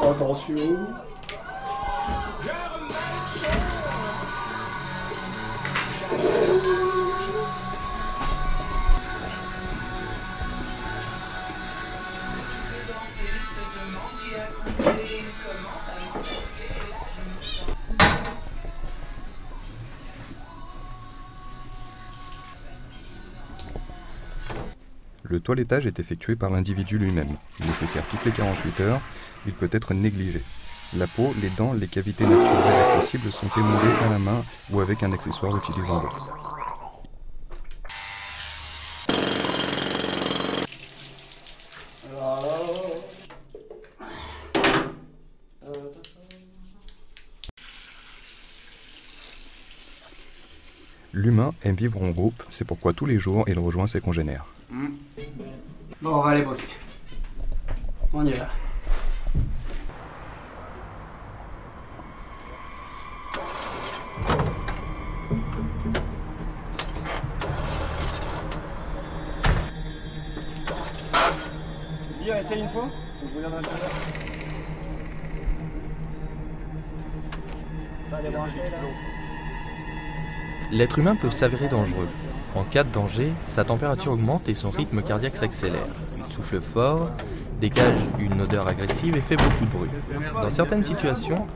Attention. Le toilettage est effectué par l'individu lui-même. Nécessaire toutes les 48 heures, il peut être négligé. La peau, les dents, les cavités naturelles accessibles sont émoulées à la main ou avec un accessoire utilisant l'eau. L'humain aime vivre en groupe, c'est pourquoi tous les jours il rejoint ses congénères. Bon, on va aller bosser. On y va. Vas-y, essaye une fois. Faut que je regarde l'intérieur. L'être humain peut s'avérer dangereux. En cas de danger, sa température augmente et son rythme cardiaque s'accélère. Il souffle fort, dégage une odeur agressive et fait beaucoup de bruit. Dans certaines situations,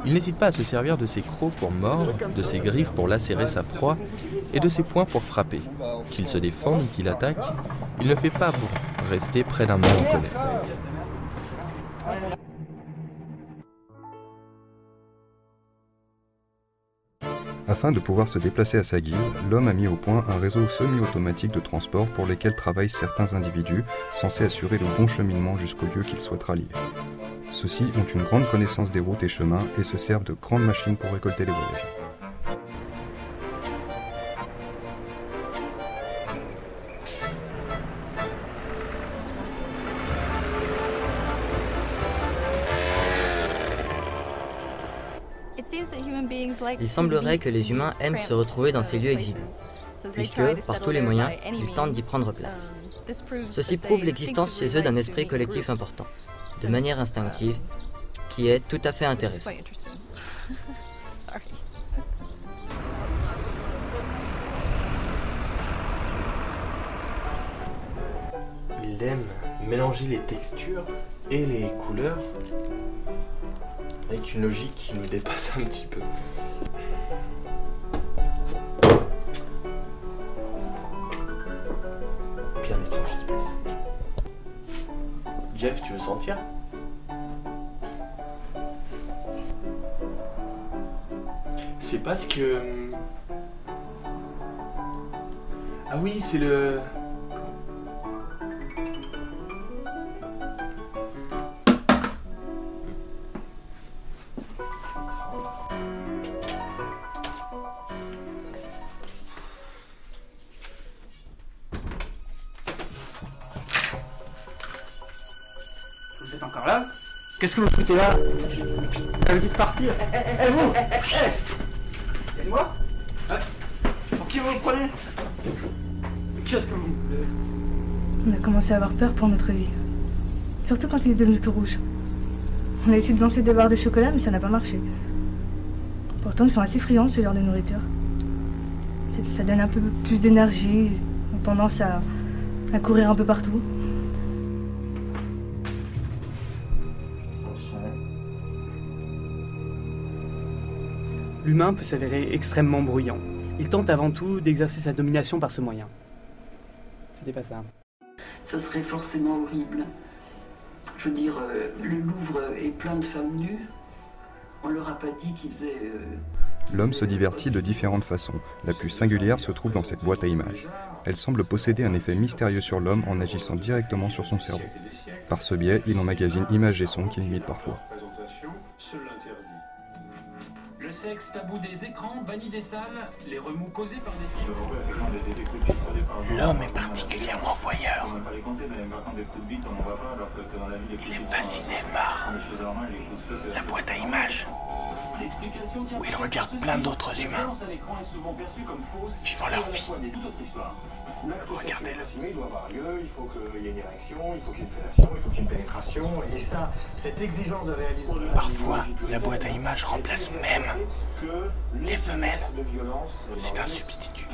il n'hésite pas à se servir de ses crocs pour mordre, de ses griffes pour lacérer sa proie et de ses poings pour frapper. Qu'il se défende ou qu'il attaque, il ne fait pas bon rester près d'un mort en colère. Afin de pouvoir se déplacer à sa guise, l'homme a mis au point un réseau semi-automatique de transport pour lesquels travaillent certains individus censés assurer le bon cheminement jusqu'au lieu qu'ils souhaitent rallier. Ceux-ci ont une grande connaissance des routes et chemins et se servent de grandes machines pour récolter les voyageurs. Il semblerait que les humains aiment se retrouver dans ces lieux exigus, puisque, par tous les moyens, ils tentent d'y prendre place. Ceci prouve l'existence chez eux d'un esprit collectif important, de manière instinctive, qui est tout à fait intéressant. Il aime mélanger les textures et les couleurs avec une logique qui nous dépasse un petit peu. Bien étrange espèce. Jeff, tu veux sentir? C'est parce que... Ah oui, c'est le... Vous êtes encore là? Qu'est-ce que vous foutez là? Vous avez dit de partir? Vous! C'est moi? Pour qui vous me prenez? Qu'est-ce que vous voulez? On a commencé à avoir peur pour notre vie. Surtout quand il est devenu tout rouge. On a essayé de lancer des barres de chocolat, mais ça n'a pas marché. Pourtant, ils sont assez friands de ce genre de nourriture. Ça donne un peu plus d'énergie, ils ont tendance à courir un peu partout. L'humain peut s'avérer extrêmement bruyant. Il tente avant tout d'exercer sa domination par ce moyen. C'était pas ça. Ça serait forcément horrible. Je veux dire, le Louvre est plein de femmes nues. On leur a pas dit qu'ils faisaient... L'homme se divertit de différentes façons. La plus singulière se trouve dans cette boîte à images. Elle semble posséder un effet mystérieux sur l'homme en agissant directement sur son cerveau. Par ce biais, il emmagasine images et sons qu'il imite parfois. Le sexe tabou des écrans, banni des salles, les remous causés par des films. L'homme est particulièrement voyeur. Il est fasciné par la boîte à images, où il regarde plein d'autres humains vivant leur vie. Regardez-le. Il doit avoir lieu, il faut qu'il y ait une érection, il faut qu'il y ait une fellation, il faut qu'il y ait une pénétration. Et ça, cette exigence de réalisation... Parfois, la boîte à images remplace même les femelles. C'est un substitut.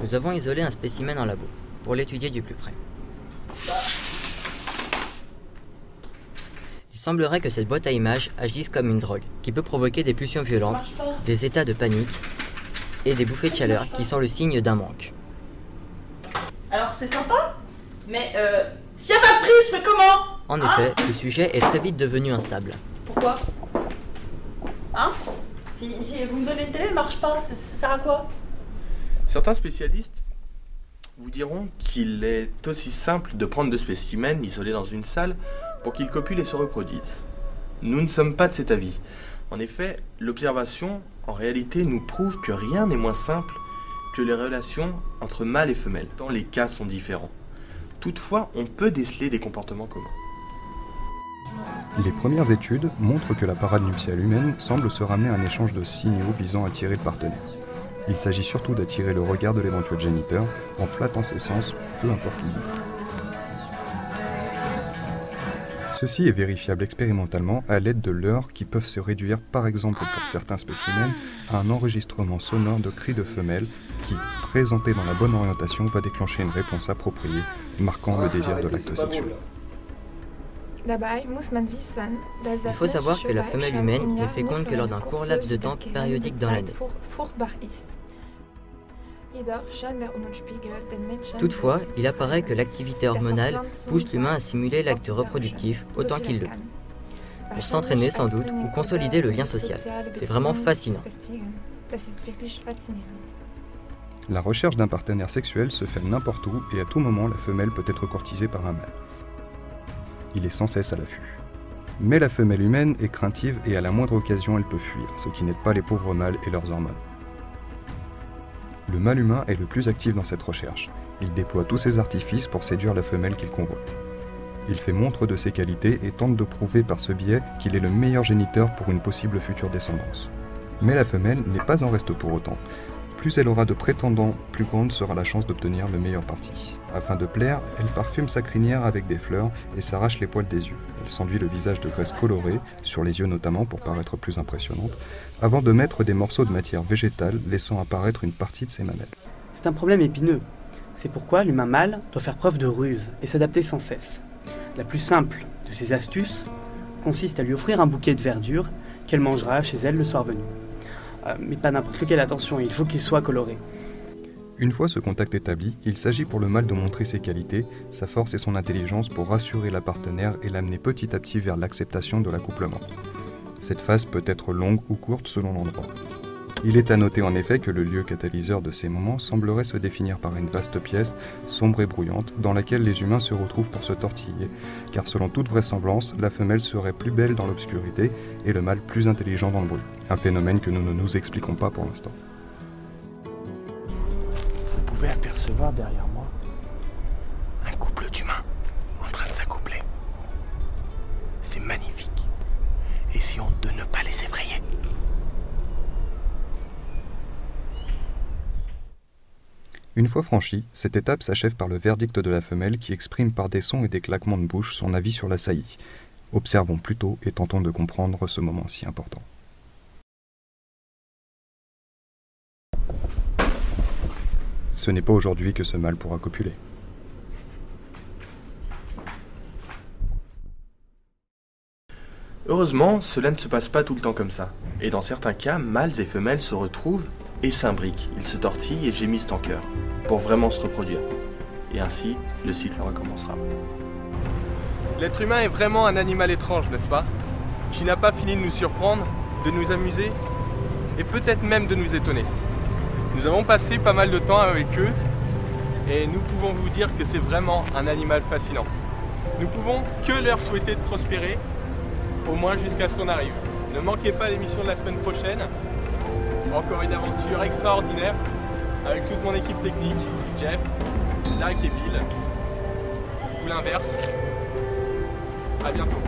Nous avons isolé un spécimen en labo, pour l'étudier du plus près. Il semblerait que cette boîte à images agisse comme une drogue, qui peut provoquer des pulsions violentes, des états de panique et des bouffées de chaleur qui sont le signe d'un manque. Alors c'est sympa, mais s'il n'y a pas de prise, je fais comment? En effet, le sujet est très vite devenu instable. Pourquoi? Hein? Si vous me donnez une télé, elle marche pas, ça sert à quoi? Certains spécialistes vous diront qu'il est aussi simple de prendre deux spécimens isolés dans une salle pour qu'ils copulent et se reproduisent. Nous ne sommes pas de cet avis. En effet, l'observation, en réalité, nous prouve que rien n'est moins simple que les relations entre mâles et femelles, tant les cas sont différents. Toutefois, on peut déceler des comportements communs. Les premières études montrent que la parade nuptiale humaine semble se ramener à un échange de signaux visant à attirer le partenaire. Il s'agit surtout d'attirer le regard de l'éventuel géniteur en flattant ses sens, peu importe où. Ceci est vérifiable expérimentalement à l'aide de leurres qui peuvent se réduire, par exemple pour certains spécimens, à un enregistrement sonore de cris de femelles qui, présenté dans la bonne orientation, va déclencher une réponse appropriée, marquant le désir de l'acte sexuel. Il faut savoir que la femelle humaine ne féconde que lors d'un court laps de temps périodique dans l'année. Toutefois, il apparaît que l'activité hormonale pousse l'humain à simuler l'acte reproductif autant qu'il le peut. Pour s'entraîner sans doute ou consolider le lien social. C'est vraiment fascinant. La recherche d'un partenaire sexuel se fait n'importe où et à tout moment la femelle peut être courtisée par un mâle. Il est sans cesse à l'affût. Mais la femelle humaine est craintive et à la moindre occasion elle peut fuir, ce qui n'aide pas les pauvres mâles et leurs hormones. Le mâle humain est le plus actif dans cette recherche. Il déploie tous ses artifices pour séduire la femelle qu'il convoite. Il fait montre de ses qualités et tente de prouver par ce biais qu'il est le meilleur géniteur pour une possible future descendance. Mais la femelle n'est pas en reste pour autant. Plus elle aura de prétendants, plus grande sera la chance d'obtenir le meilleur parti. Afin de plaire, elle parfume sa crinière avec des fleurs et s'arrache les poils des yeux. Elle s'enduit le visage de graisse colorée, sur les yeux notamment pour paraître plus impressionnante, avant de mettre des morceaux de matière végétale laissant apparaître une partie de ses mamelles. C'est un problème épineux. C'est pourquoi l'humain mâle doit faire preuve de ruse et s'adapter sans cesse. La plus simple de ces astuces consiste à lui offrir un bouquet de verdure qu'elle mangera chez elle le soir venu. Mais pas n'importe lequel, attention, il faut qu'il soit coloré. Une fois ce contact établi, il s'agit pour le mâle de montrer ses qualités, sa force et son intelligence pour rassurer la partenaire et l'amener petit à petit vers l'acceptation de l'accouplement. Cette phase peut être longue ou courte selon l'endroit. Il est à noter en effet que le lieu catalyseur de ces moments semblerait se définir par une vaste pièce, sombre et brouillante, dans laquelle les humains se retrouvent pour se tortiller, car selon toute vraisemblance, la femelle serait plus belle dans l'obscurité et le mâle plus intelligent dans le bruit. Un phénomène que nous ne nous expliquons pas pour l'instant. Vous pouvez apercevoir derrière moi un couple d'humains en train de s'accoupler. C'est magnifique. Essayons de ne pas les effrayer. Une fois franchie, cette étape s'achève par le verdict de la femelle qui exprime par des sons et des claquements de bouche son avis sur la saillie. Observons plutôt et tentons de comprendre ce moment si important. Ce n'est pas aujourd'hui que ce mâle pourra copuler. Heureusement, cela ne se passe pas tout le temps comme ça. Et dans certains cas, mâles et femelles se retrouvent et s'imbriquent. Ils se tortillent et gémissent en chœur, pour vraiment se reproduire. Et ainsi, le cycle recommencera. L'être humain est vraiment un animal étrange, n'est-ce pas? Qui n'a pas fini de nous surprendre, de nous amuser, et peut-être même de nous étonner. Nous avons passé pas mal de temps avec eux, et nous pouvons vous dire que c'est vraiment un animal fascinant. Nous pouvons que leur souhaiter de prospérer, au moins jusqu'à ce qu'on arrive. Ne manquez pas l'émission de la semaine prochaine. Encore une aventure extraordinaire avec toute mon équipe technique, Jeff, Zach et Bill. Ou l'inverse. À bientôt.